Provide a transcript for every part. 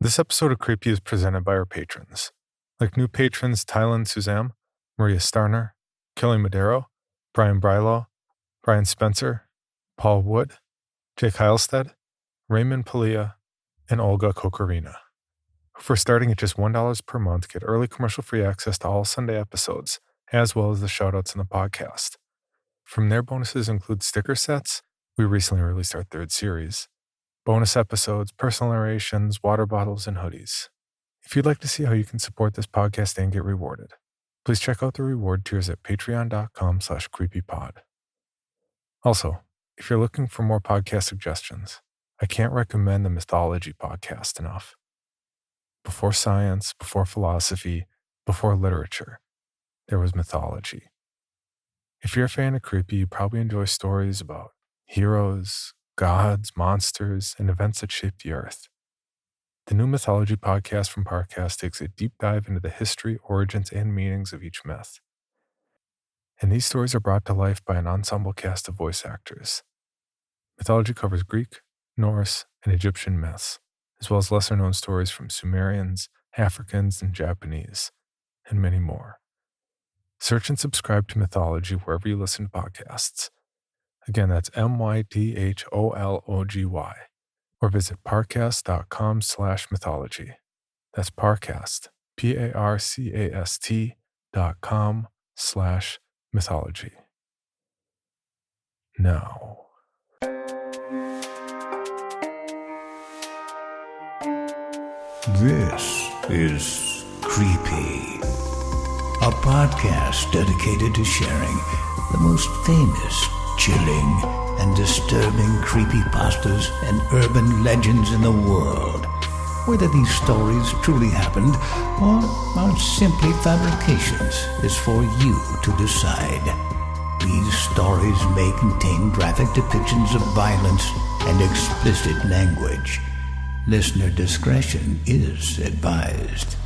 This episode of Creepy is presented by our patrons. Like new patrons Tylen Suzam, Maria Starner, Kelly Madero, Brian Brylow, Brian Spencer, Paul Wood, Jake Heilstead, Raymond Palia, and Olga Kokorina. For starting at just $1 per month, get early commercial-free access to all Sunday episodes, as well as the shoutouts in the podcast. From there, bonuses include sticker sets. We recently released our third series. Bonus episodes, personal narrations, water bottles, and hoodies. If you'd like to see how you can support this podcast and get rewarded, please check out the reward tiers at patreon.com/creepypod. Also, if you're looking for more podcast suggestions, I can't recommend the Mythology podcast enough. Before science, before philosophy, before literature, there was mythology. If you're a fan of Creepy, you probably enjoy stories about heroes, gods, monsters, and events that shaped the earth. The new Mythology podcast from Parcast takes a deep dive into the history, origins, and meanings of each myth. And these stories are brought to life by an ensemble cast of voice actors. Mythology covers Greek, Norse, and Egyptian myths, as well as lesser-known stories from Sumerians, Africans, and Japanese, and many more. Search and subscribe to Mythology wherever you listen to podcasts. Again, that's MYTHOLOGY. Or visit parcast.com/mythology. That's Parcast, PARCAST.com/mythology. Now. This is Creepy, a podcast dedicated to sharing the most famous, chilling, and disturbing creepypastas and urban legends in the world. Whether these stories truly happened or are simply fabrications is for you to decide. These stories may contain graphic depictions of violence and explicit language. Listener discretion is advised.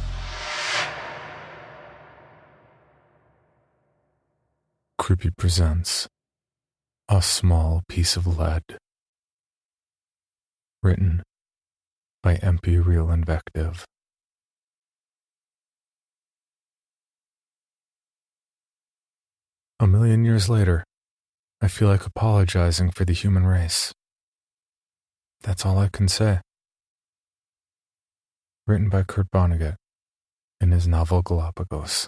Creepy presents A Small Piece of Lead. Written by EmpyRealInvective. A million years later, I feel like apologizing for the human race. That's all I can say. Written by Kurt Vonnegut in his novel Galapagos.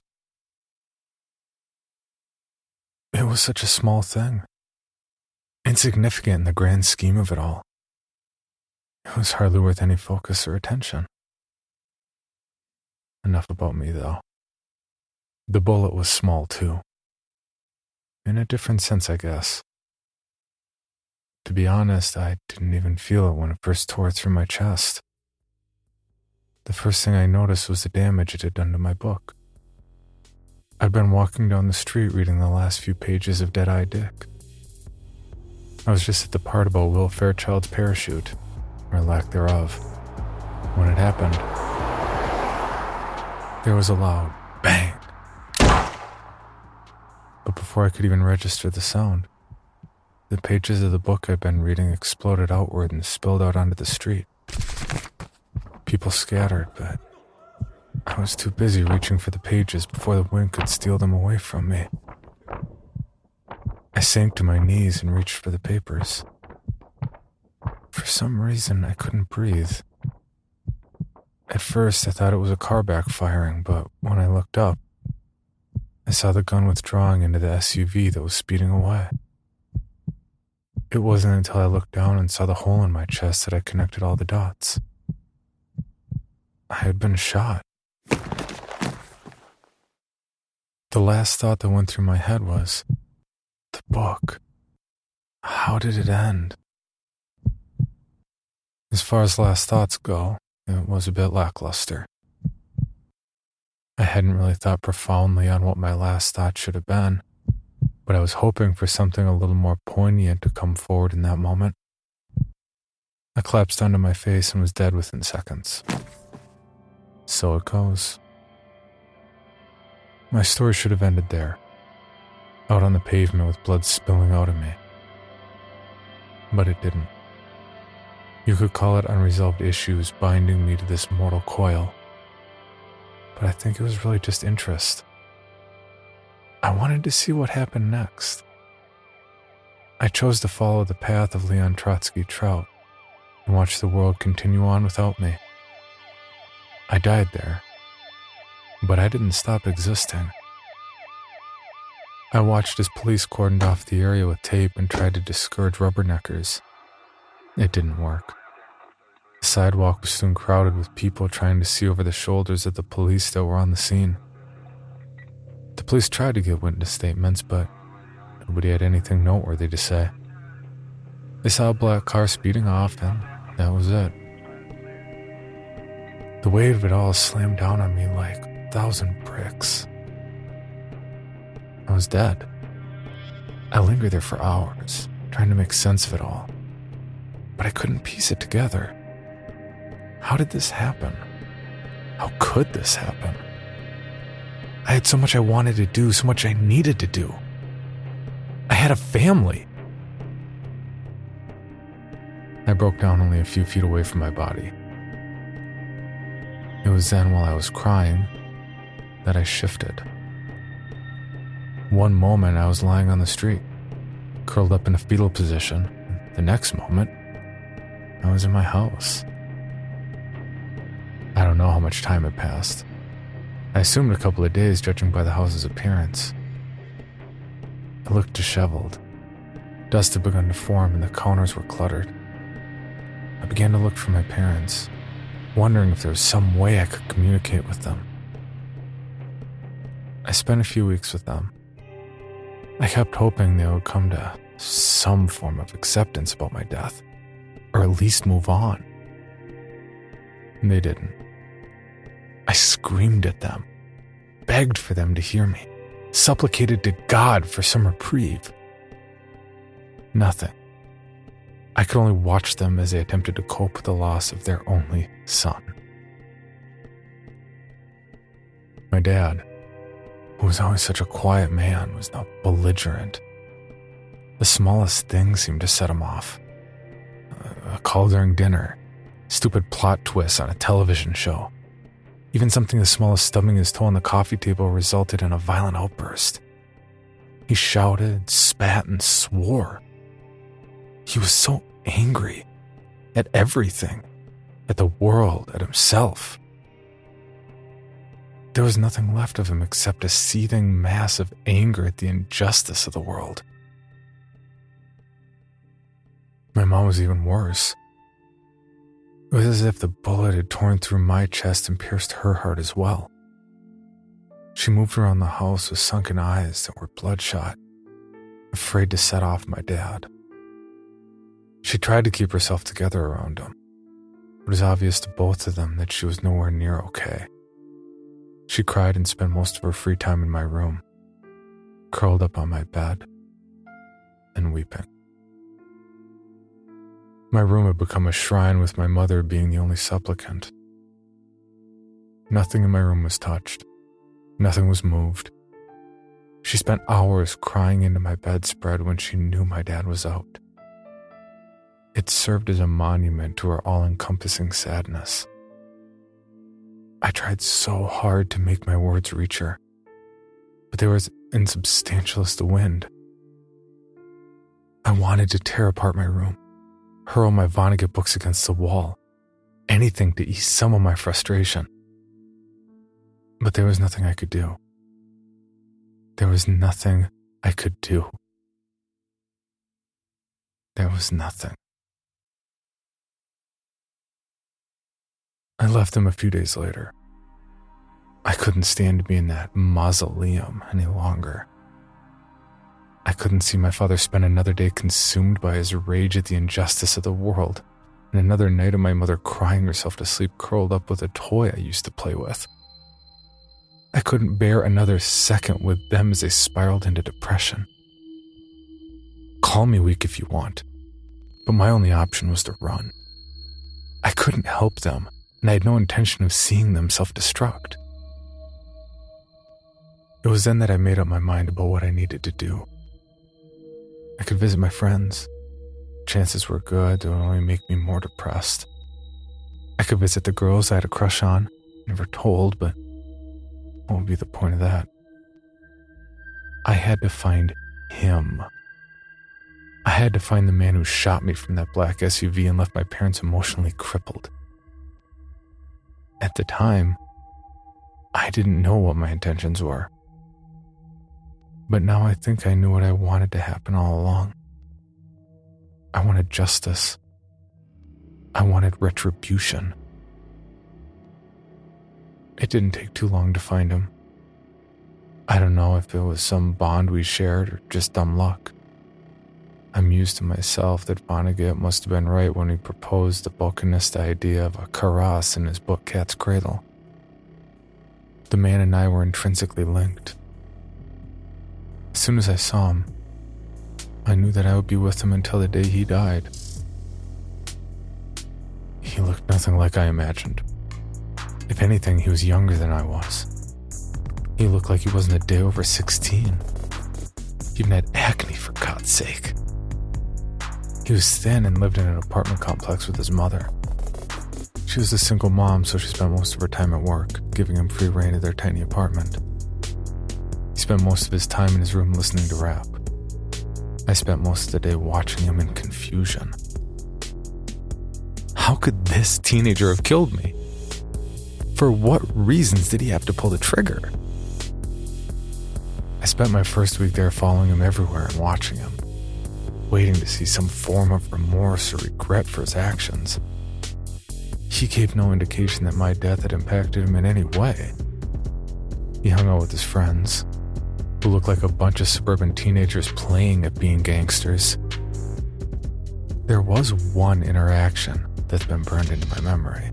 It was such a small thing. Insignificant in the grand scheme of it all. It was hardly worth any focus or attention. Enough about me, though. The bullet was small, too. In a different sense, I guess. To be honest, I didn't even feel it when it first tore through my chest. The first thing I noticed was the damage it had done to my book. I'd been walking down the street reading the last few pages of Dead-Eye Dick. I was just at the part about Will Fairchild's parachute, or lack thereof, when it happened. There was a loud bang. But before I could even register the sound, the pages of the book I'd been reading exploded outward and spilled out onto the street. People scattered, but I was too busy reaching for the pages before the wind could steal them away from me. I sank to my knees and reached for the papers. For some reason, I couldn't breathe. At first, I thought it was a car backfiring, but when I looked up, I saw the gun withdrawing into the SUV that was speeding away. It wasn't until I looked down and saw the hole in my chest that I connected all the dots. I had been shot. The last thought that went through my head was, the book. How did it end? As far as last thoughts go, it was a bit lackluster. I hadn't really thought profoundly on what my last thought should have been, but I was hoping for something a little more poignant to come forward in that moment. I collapsed onto my face and was dead within seconds. So it goes. My story should have ended there, out on the pavement with blood spilling out of me. But it didn't. You could call it unresolved issues binding me to this mortal coil, but I think it was really just interest. I wanted to see what happened next. I chose to follow the path of Leon Trotsky Trout and watch the world continue on without me. I died there, but I didn't stop existing. I watched as police cordoned off the area with tape and tried to discourage rubberneckers. It didn't work. The sidewalk was soon crowded with people trying to see over the shoulders of the police that were on the scene. The police tried to get witness statements, but nobody had anything noteworthy to say. They saw a black car speeding off, and that was it. The weight of it all slammed down on me like 1,000 bricks. I was dead. I lingered there for hours, trying to make sense of it all. But I couldn't piece it together. How did this happen? How could this happen? I had so much I wanted to do, so much I needed to do. I had a family. I broke down only a few feet away from my body. It was then, while I was crying, that I shifted. One moment I was lying on the street, curled up in a fetal position. The next moment, I was in my house. I don't know how much time had passed. I assumed a couple of days, judging by the house's appearance. It looked disheveled. Dust had begun to form and the counters were cluttered. I began to look for my parents, wondering if there was some way I could communicate with them. I spent a few weeks with them. I kept hoping they would come to some form of acceptance about my death, or at least move on. And they didn't. I screamed at them, begged for them to hear me, supplicated to God for some reprieve. Nothing. I could only watch them as they attempted to cope with the loss of their only son. My dad, who was always such a quiet man, was now belligerent. The smallest thing seemed to set him off. A call during dinner, stupid plot twists on a television show. Even something as small as stubbing his toe on the coffee table resulted in a violent outburst. He shouted, spat, and swore. He was so angry at everything, at the world, at himself. There was nothing left of him except a seething mass of anger at the injustice of the world. My mom was even worse. It was as if the bullet had torn through my chest and pierced her heart as well. She moved around the house with sunken eyes that were bloodshot, afraid to set off my dad. She tried to keep herself together around him. It was obvious to both of them that she was nowhere near okay. She cried and spent most of her free time in my room, curled up on my bed and weeping. My room had become a shrine, with my mother being the only supplicant. Nothing in my room was touched. Nothing was moved. She spent hours crying into my bedspread when she knew my dad was out. It served as a monument to her all-encompassing sadness. I tried so hard to make my words reach her, but they were as insubstantial as the wind. I wanted to tear apart my room, hurl my Vonnegut books against the wall, anything to ease some of my frustration. But there was nothing I could do. There was nothing I could do. There was nothing. I left them a few days later. I couldn't stand to be in that mausoleum any longer. I couldn't see my father spend another day consumed by his rage at the injustice of the world, and another night of my mother crying herself to sleep curled up with a toy I used to play with. I couldn't bear another second with them as they spiraled into depression. Call me weak if you want, but my only option was to run. I couldn't help them, and I had no intention of seeing them self-destruct. It was then that I made up my mind about what I needed to do. I could visit my friends, chances were good, it would only make me more depressed. I could visit the girls I had a crush on, never told, but what would be the point of that? I had to find him. I had to find the man who shot me from that black SUV and left my parents emotionally crippled. At the time, I didn't know what my intentions were. But now I think I knew what I wanted to happen all along. I wanted justice. I wanted retribution. It didn't take too long to find him. I don't know if it was some bond we shared or just dumb luck. I mused to myself that Vonnegut must have been right when he proposed the Balkanist idea of a karas in his book Cat's Cradle. The man and I were intrinsically linked. As soon as I saw him, I knew that I would be with him until the day he died. He looked nothing like I imagined. If anything, he was younger than I was. He looked like he wasn't a day over 16. He even had acne, for God's sake. He was thin and lived in an apartment complex with his mother. She was a single mom, so she spent most of her time at work, giving him free rein of their tiny apartment. He spent most of his time in his room listening to rap. I spent most of the day watching him in confusion. How could this teenager have killed me? For what reasons did he have to pull the trigger? I spent my first week there following him everywhere and watching him, waiting to see some form of remorse or regret for his actions. He gave no indication that my death had impacted him in any way. He hung out with his friends, who looked like a bunch of suburban teenagers playing at being gangsters. There was one interaction that's been burned into my memory.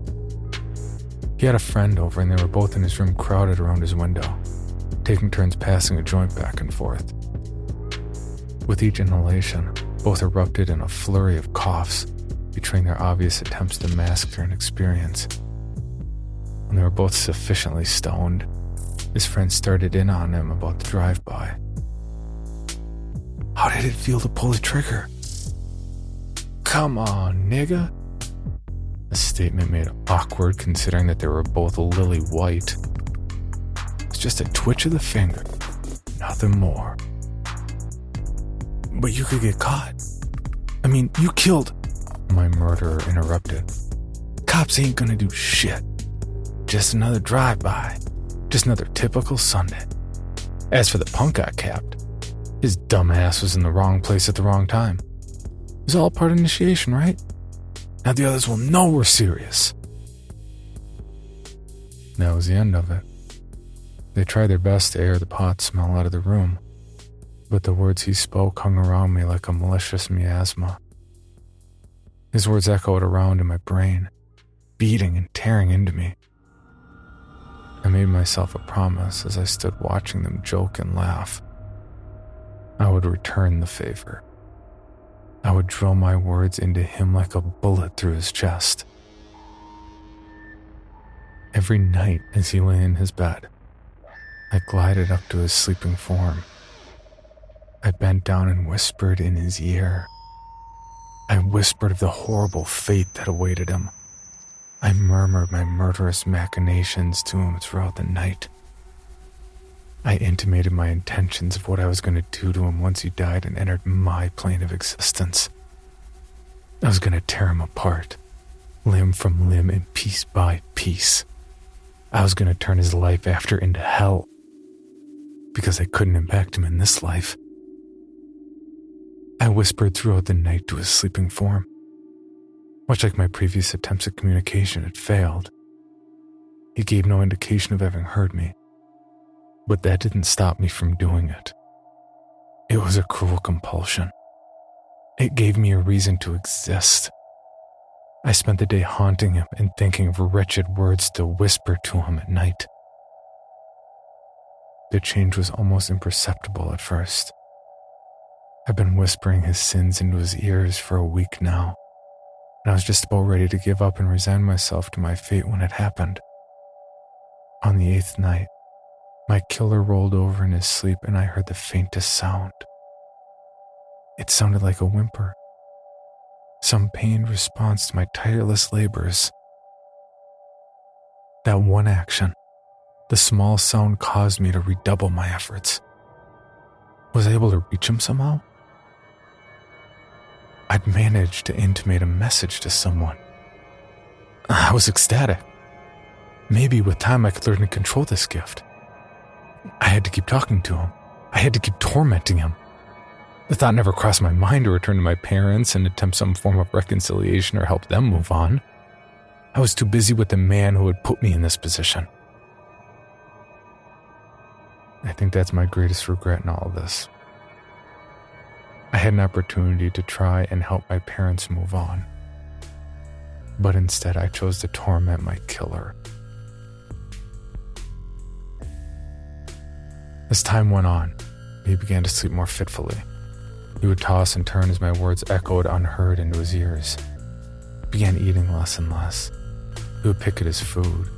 He had a friend over and they were both in his room crowded around his window, taking turns passing a joint back and forth. With each inhalation, both erupted in a flurry of coughs, betraying their obvious attempts to mask their inexperience. When they were both sufficiently stoned, his friend started in on him about the drive-by. How did it feel to pull the trigger? Come on, nigga. A statement made awkward considering that they were both lily white. It's just a twitch of the finger, nothing more. But you could get caught. I mean, you killed... My murderer interrupted. Cops ain't gonna do shit. Just another drive-by. Just another typical Sunday. As for the punk got capped, his dumb ass was in the wrong place at the wrong time. It was all part of initiation, right? Now the others will know we're serious. That was the end of it. They tried their best to air the pot smell out of the room, but the words he spoke hung around me like a malicious miasma. His words echoed around in my brain, beating and tearing into me. I made myself a promise as I stood watching them joke and laugh. I would return the favor. I would drill my words into him like a bullet through his chest. Every night as he lay in his bed, I glided up to his sleeping form. I bent down and whispered in his ear. I whispered of the horrible fate that awaited him. I murmured my murderous machinations to him throughout the night. I intimated my intentions of what I was going to do to him once he died and entered my plane of existence. I was going to tear him apart, limb from limb and piece by piece. I was going to turn his life after into hell, because I couldn't impact him in this life. I whispered throughout the night to his sleeping form. Much like my previous attempts at communication had failed. He gave no indication of having heard me, but that didn't stop me from doing it. It was a cruel compulsion. It gave me a reason to exist. I spent the day haunting him and thinking of wretched words to whisper to him at night. The change was almost imperceptible at first. I've been whispering his sins into his ears for a week now, and I was just about ready to give up and resign myself to my fate when it happened. On the 8th night, my killer rolled over in his sleep and I heard the faintest sound. It sounded like a whimper, some pained response to my tireless labors. That one action, the small sound, caused me to redouble my efforts. Was I able to reach him somehow? I'd managed to intimate a message to someone. I was ecstatic. Maybe with time I could learn to control this gift. I had to keep talking to him. I had to keep tormenting him. The thought never crossed my mind to return to my parents and attempt some form of reconciliation or help them move on. I was too busy with the man who had put me in this position. I think that's my greatest regret in all of this. I had an opportunity to try and help my parents move on. But instead I chose to torment my killer. As time went on, he began to sleep more fitfully. He would toss and turn as my words echoed unheard into his ears. He began eating less and less. He would pick at his food,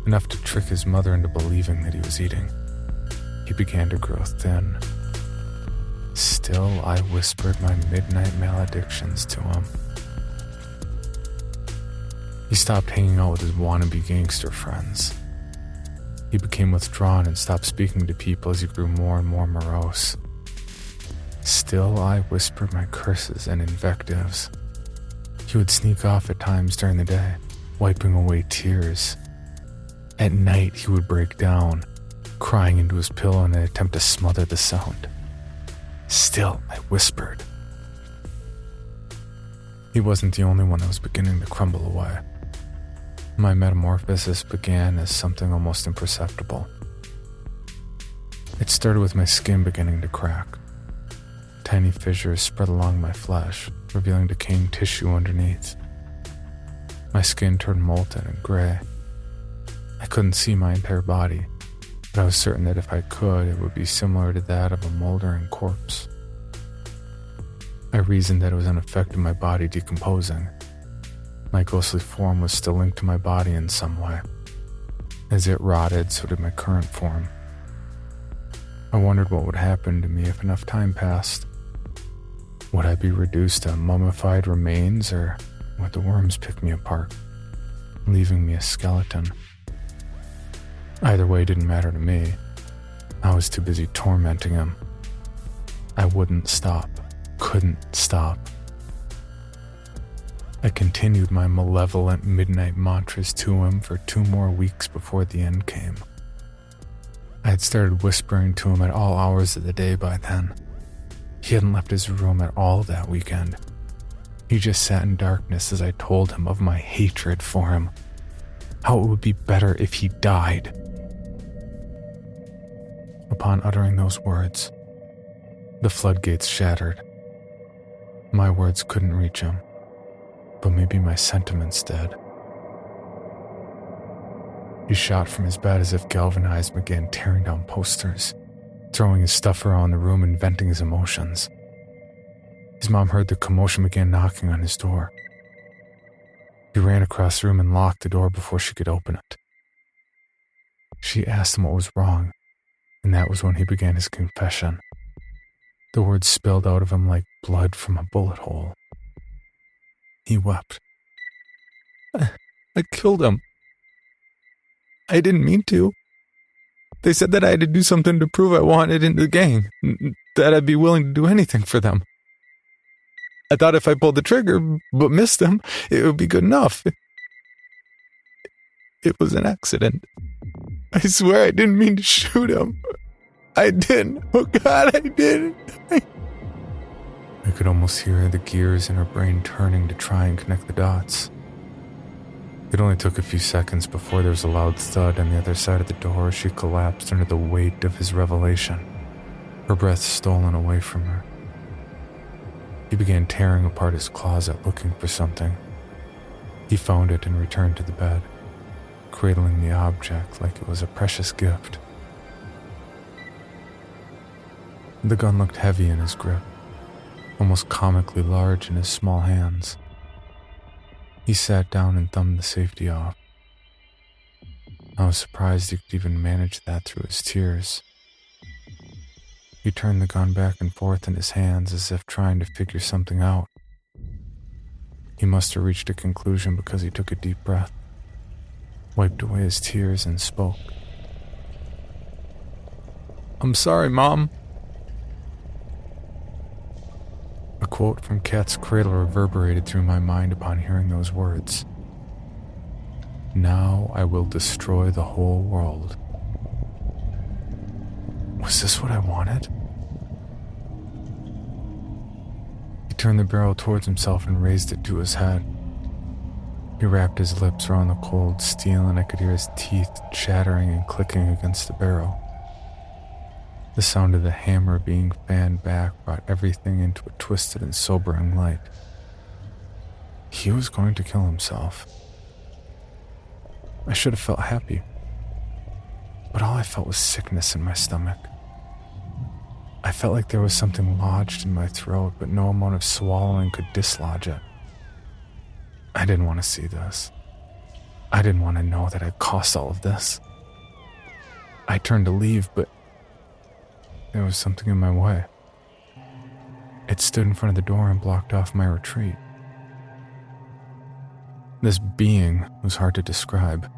enough to trick his mother into believing that he was eating. He began to grow thin. Still, I whispered my midnight maledictions to him. He stopped hanging out with his wannabe gangster friends. He became withdrawn and stopped speaking to people as he grew more and more morose. Still, I whispered my curses and invectives. He would sneak off at times during the day, wiping away tears. At night, he would break down, crying into his pillow in an attempt to smother the sound. Still, I whispered. He wasn't the only one that was beginning to crumble away. My metamorphosis began as something almost imperceptible. It started with my skin beginning to crack. Tiny fissures spread along my flesh, revealing decaying tissue underneath. My skin turned molten and gray. I couldn't see my entire body, but I was certain that if I could, it would be similar to that of a moldering corpse. I reasoned that it was an effect of my body decomposing. My ghostly form was still linked to my body in some way. As it rotted, so did my current form. I wondered what would happen to me if enough time passed. Would I be reduced to mummified remains, or would the worms pick me apart, leaving me a skeleton? Either way didn't matter to me. I was too busy tormenting him. I wouldn't stop, couldn't stop. I continued my malevolent midnight mantras to him for 2 more weeks before the end came. I had started whispering to him at all hours of the day by then. He hadn't left his room at all that weekend. He just sat in darkness as I told him of my hatred for him, how it would be better if he died. Upon uttering those words, the floodgates shattered. My words couldn't reach him, but maybe my sentiments did. He shot from his bed as if galvanized and began tearing down posters, throwing his stuff around the room and venting his emotions. His mom heard the commotion and began knocking on his door. He ran across the room and locked the door before she could open it. She asked him what was wrong, and that was when he began his confession. The words spilled out of him like blood from a bullet hole. He wept. I killed him. I didn't mean to. They said that I had to do something to prove I wanted into the gang, that I'd be willing to do anything for them. I thought if I pulled the trigger, but missed them, it would be good enough. It was an accident. I swear I didn't mean to shoot him. I didn't. Oh God, I didn't. I could almost hear the gears in her brain turning to try and connect the dots. It only took a few seconds before there was a loud thud on the other side of the door as she collapsed under the weight of his revelation, her breath stolen away from her. He began tearing apart his closet looking for something. He found it and returned to the bed, cradling the object like it was a precious gift. The gun looked heavy in his grip, almost comically large in his small hands. He sat down and thumbed the safety off. I was surprised he could even manage that through his tears. He turned the gun back and forth in his hands as if trying to figure something out. He must have reached a conclusion because he took a deep breath, wiped away his tears, and spoke. "I'm sorry, Mom." A quote from Cat's Cradle reverberated through my mind upon hearing those words. "Now I will destroy the whole world." Was this what I wanted? He turned the barrel towards himself and raised it to his head. He wrapped his lips around the cold steel, and I could hear his teeth chattering and clicking against the barrel. The sound of the hammer being fanned back brought everything into a twisted and sobering light. He was going to kill himself. I should have felt happy, but all I felt was sickness in my stomach. I felt like there was something lodged in my throat, but no amount of swallowing could dislodge it. I didn't want to see this. I didn't want to know that I'd caused all of this. I turned to leave, but there was something in my way. It stood in front of the door and blocked off my retreat. This being was hard to describe.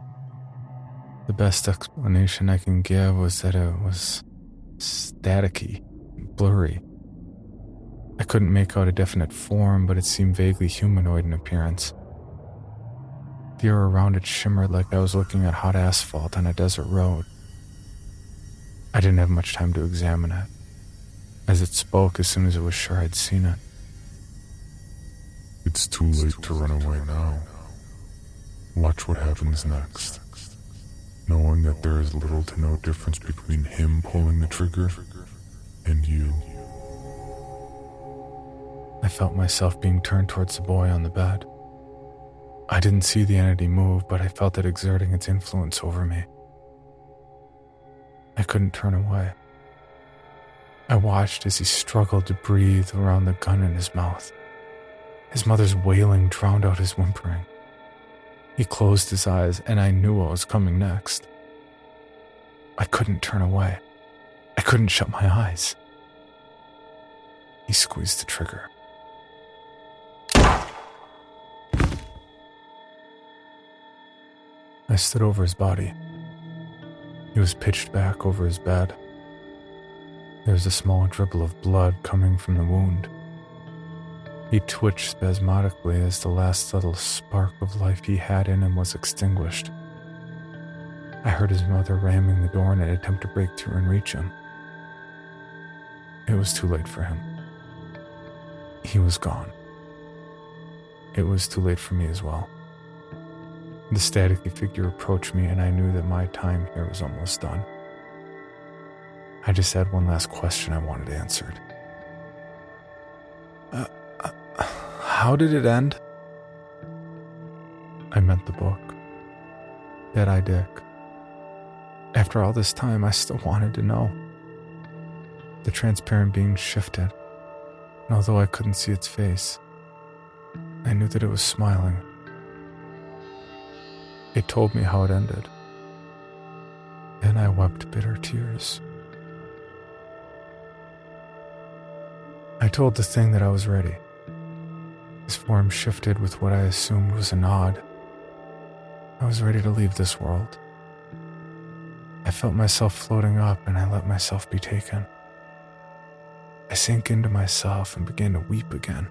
The best explanation I can give was that it was staticky, blurry. I couldn't make out a definite form, but it seemed vaguely humanoid in appearance. The air around it shimmered like I was looking at hot asphalt on a desert road. I didn't have much time to examine it, as it spoke as soon as it was sure I'd seen it. "It's too late to run away now. Watch what happens next. Knowing that there is little to no difference between him pulling the trigger and you." I felt myself being turned towards the boy on the bed. I didn't see the entity move, but I felt it exerting its influence over me. I couldn't turn away. I watched as he struggled to breathe around the gun in his mouth. His mother's wailing drowned out his whimpering. He closed his eyes, and I knew what was coming next. I couldn't turn away. I couldn't shut my eyes. He squeezed the trigger. I stood over his body. He was pitched back over his bed. There was a small dribble of blood coming from the wound. He twitched spasmodically as the last little spark of life he had in him was extinguished. I heard his mother ramming the door in an attempt to break through and reach him. It was too late for him. He was gone. It was too late for me as well. The staticky figure approached me, and I knew that my time here was almost done. I just had one last question I wanted answered. How did it end? I meant the book. Dead-Eye Dick. After all this time, I still wanted to know. The transparent being shifted, and although I couldn't see its face, I knew that it was smiling. It told me how it ended, and I wept bitter tears. I told the thing that I was ready. His form shifted with what I assumed was a nod. I was ready to leave this world. I felt myself floating up, and I let myself be taken. I sank into myself and began to weep again.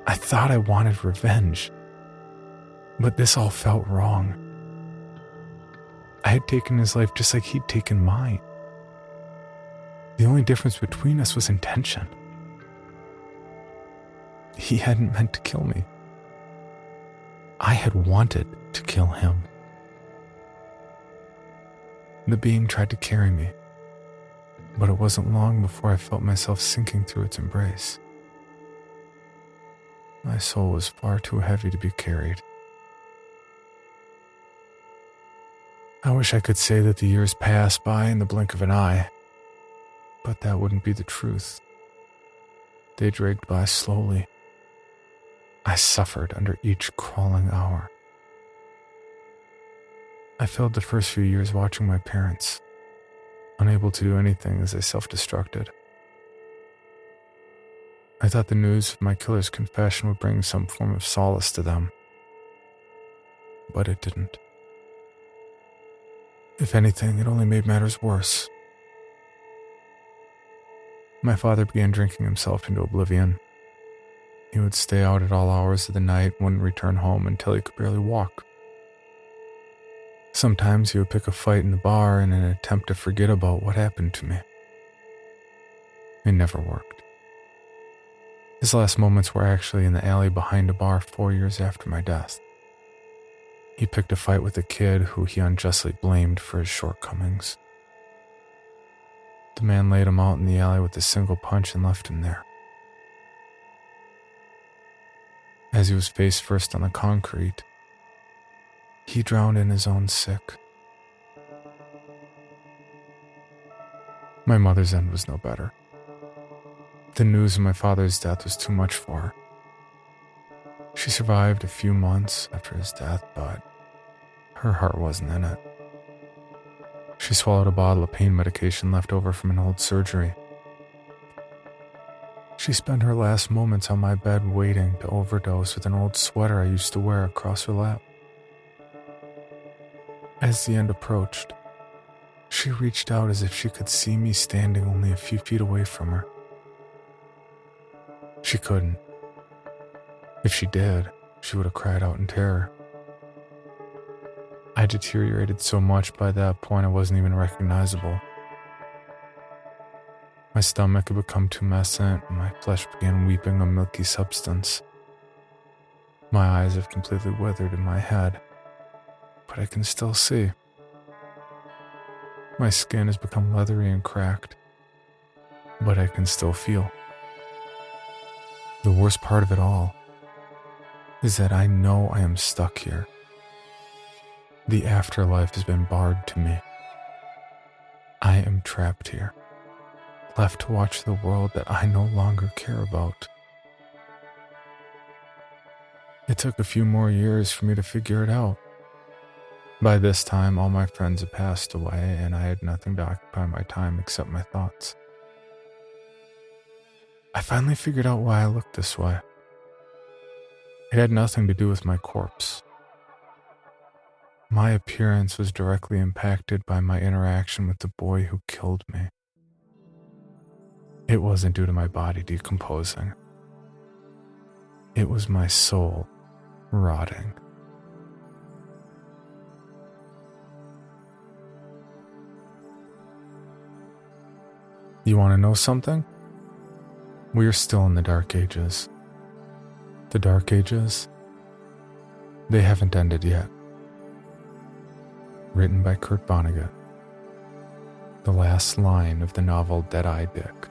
I thought I wanted revenge, but this all felt wrong. I had taken his life just like he'd taken mine. The only difference between us was intention. He hadn't meant to kill me. I had wanted to kill him. The being tried to carry me, but it wasn't long before I felt myself sinking through its embrace. My soul was far too heavy to be carried. I wish I could say that the years passed by in the blink of an eye, but that wouldn't be the truth. They dragged by slowly. I suffered under each crawling hour. I filled the first few years watching my parents, unable to do anything as they self-destructed. I thought the news of my killer's confession would bring some form of solace to them, but it didn't. If anything, it only made matters worse. My father began drinking himself into oblivion. He would stay out at all hours of the night and wouldn't return home until he could barely walk. Sometimes he would pick a fight in the bar in an attempt to forget about what happened to me. It never worked. His last moments were actually in the alley behind a bar 4 years after my death. He picked a fight with a kid who he unjustly blamed for his shortcomings. The man laid him out in the alley with a single punch and left him there. As he was face first on the concrete, he drowned in his own sick. My mother's end was no better. The news of my father's death was too much for her. She survived a few months after his death, but her heart wasn't in it. She swallowed a bottle of pain medication left over from an old surgery. She spent her last moments on my bed waiting to overdose with an old sweater I used to wear across her lap. As the end approached, she reached out as if she could see me standing only a few feet away from her. She couldn't. If she did, she would have cried out in terror. I deteriorated so much by that point I wasn't even recognizable. My stomach had become tumescent and my flesh began weeping a milky substance. My eyes have completely withered in my head, but I can still see. My skin has become leathery and cracked, but I can still feel. The worst part of it all is that I know I am stuck here. The afterlife has been barred to me. I am trapped here, left to watch the world that I no longer care about. It took a few more years for me to figure it out. By this time, all my friends had passed away, and I had nothing to occupy my time except my thoughts. I finally figured out why I looked this way. It had nothing to do with my corpse. My appearance was directly impacted by my interaction with the boy who killed me. It wasn't due to my body decomposing. It was my soul rotting. You want to know something? We are still in the Dark Ages. The Dark Ages, they haven't ended yet. Written by Kurt Vonnegut. The last line of the novel Dead-Eye Dick.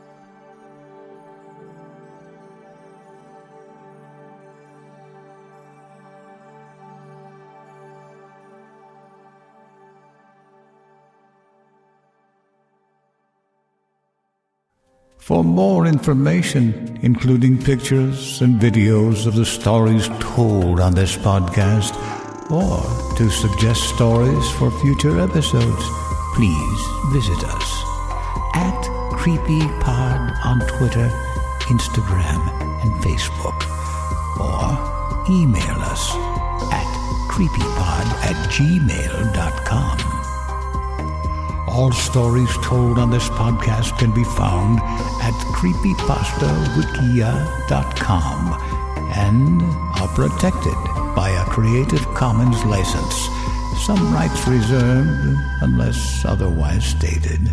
For more information, including pictures and videos of the stories told on this podcast, or to suggest stories for future episodes, please visit us at CreepyPod on Twitter, Instagram, and Facebook, or email us at creepypod@gmail.com. All stories told on this podcast can be found at creepypastawikia.com and are protected by a Creative Commons license. Some rights reserved unless otherwise stated.